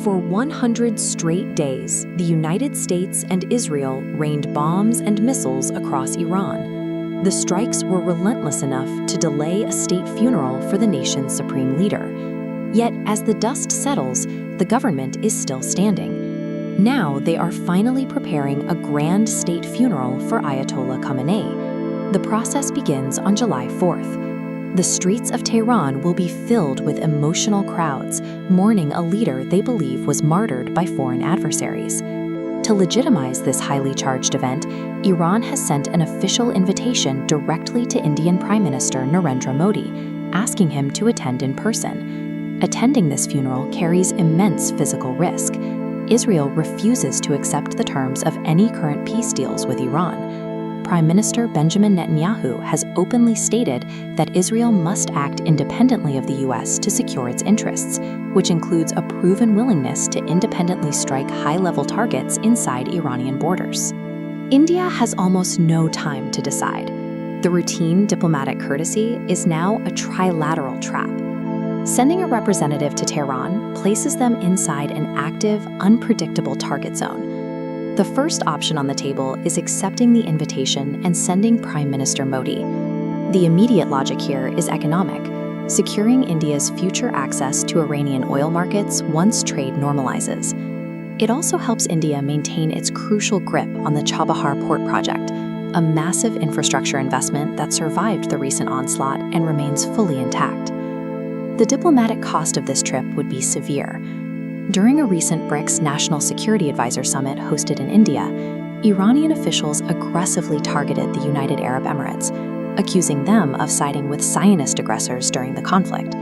For 100 straight days, the United States and Israel rained bombs and missiles across Iran. The strikes were relentless enough to delay a state funeral for the nation's supreme leader. Yet, as the dust settles, the government is still standing. Now they are finally preparing a grand state funeral for Ayatollah Khamenei. The process begins on July 4th. The streets of Tehran will be filled with emotional crowds, mourning a leader they believe was martyred by foreign adversaries. To legitimize this highly charged event, Iran has sent an official invitation directly to Indian Prime Minister Narendra Modi, asking him to attend in person. Attending this funeral carries immense physical risk. Israel refuses to accept the terms of any current peace deals with Iran. Prime Minister Benjamin Netanyahu has openly stated that Israel must act independently of the U.S. to secure its interests, which includes a proven willingness to independently strike high-level targets inside Iranian borders. India has almost no time to decide. The routine diplomatic courtesy is now a trilateral trap. Sending a representative to Tehran places them inside an active, unpredictable target zone. The first option on the table is accepting the invitation and sending Prime Minister Modi. The immediate logic here is economic, securing India's future access to Iranian oil markets once trade normalizes. It also helps India maintain its crucial grip on the Chabahar port project, a massive infrastructure investment that survived the recent onslaught and remains fully intact. The diplomatic cost of this trip would be severe. During a recent BRICS National Security Advisor Summit hosted in India, Iranian officials aggressively targeted the United Arab Emirates, accusing them of siding with Zionist aggressors during the conflict.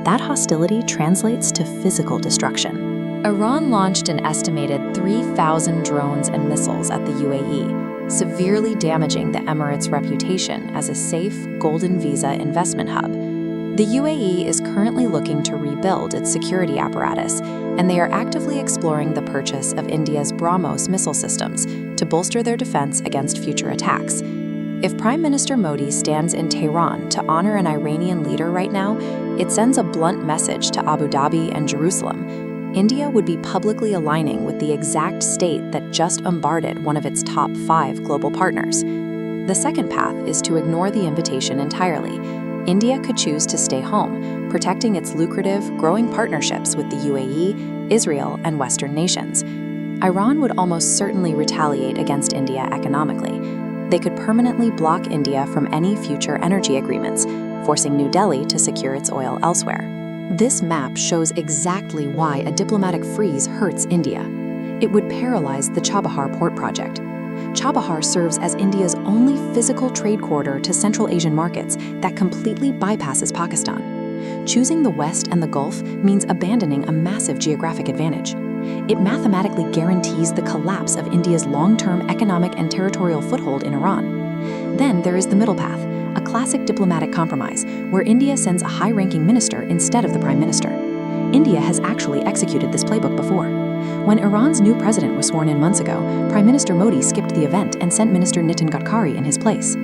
That hostility translates to physical destruction. Iran launched an estimated 3,000 drones and missiles at the UAE, severely damaging the Emirates' reputation as a safe, golden visa investment hub. The UAE is currently looking to rebuild its security apparatus, and they are actively exploring the purchase of India's BrahMos missile systems to bolster their defense against future attacks. If Prime Minister Modi stands in Tehran to honor an Iranian leader right now, it sends a blunt message to Abu Dhabi and Jerusalem. India would be publicly aligning with the exact state that just bombarded one of its top 5 global partners. The second path is to ignore the invitation entirely. India could choose to stay home, protecting its lucrative, growing partnerships with the UAE, Israel, and Western nations. Iran would almost certainly retaliate against India economically. They could permanently block India from any future energy agreements, forcing New Delhi to secure its oil elsewhere. This map shows exactly why a diplomatic freeze hurts India. It would paralyze the Chabahar port project. Chabahar serves as India's only physical trade corridor to Central Asian markets that completely bypasses Pakistan. Choosing the West and the Gulf means abandoning a massive geographic advantage. It mathematically guarantees the collapse of India's long-term economic and territorial foothold in Iran. Then there is the middle path, a classic diplomatic compromise where India sends a high-ranking minister instead of the prime minister. India has actually executed this playbook before. When Iran's new president was sworn in months ago, Prime Minister Modi skipped the event and sent Minister Nitin Gadkari in his place.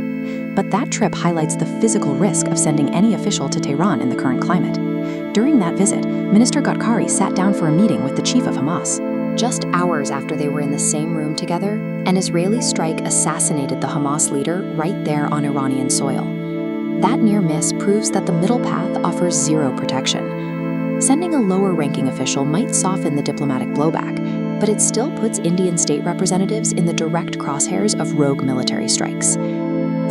But that trip highlights the physical risk of sending any official to Tehran in the current climate. During that visit, Minister Gadkari sat down for a meeting with the chief of Hamas. Just hours after they were in the same room together, an Israeli strike assassinated the Hamas leader right there on Iranian soil. That near miss proves that the middle path offers zero protection. Sending a lower-ranking official might soften the diplomatic blowback, but it still puts Indian state representatives in the direct crosshairs of rogue military strikes.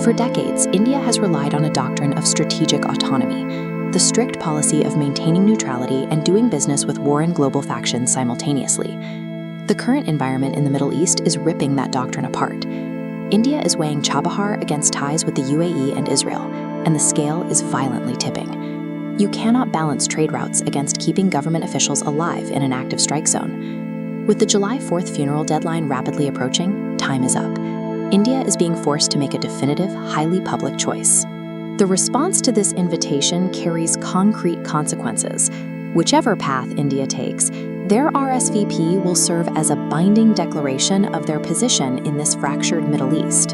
For decades, India has relied on a doctrine of strategic autonomy, the strict policy of maintaining neutrality and doing business with warring global factions simultaneously. The current environment in the Middle East is ripping that doctrine apart. India is weighing Chabahar against ties with the UAE and Israel, and the scale is violently tipping. You cannot balance trade routes against keeping government officials alive in an active strike zone. With the July 4th funeral deadline rapidly approaching, time is up. India is being forced to make a definitive, highly public choice. The response to this invitation carries concrete consequences. Whichever path India takes, their RSVP will serve as a binding declaration of their position in this fractured Middle East.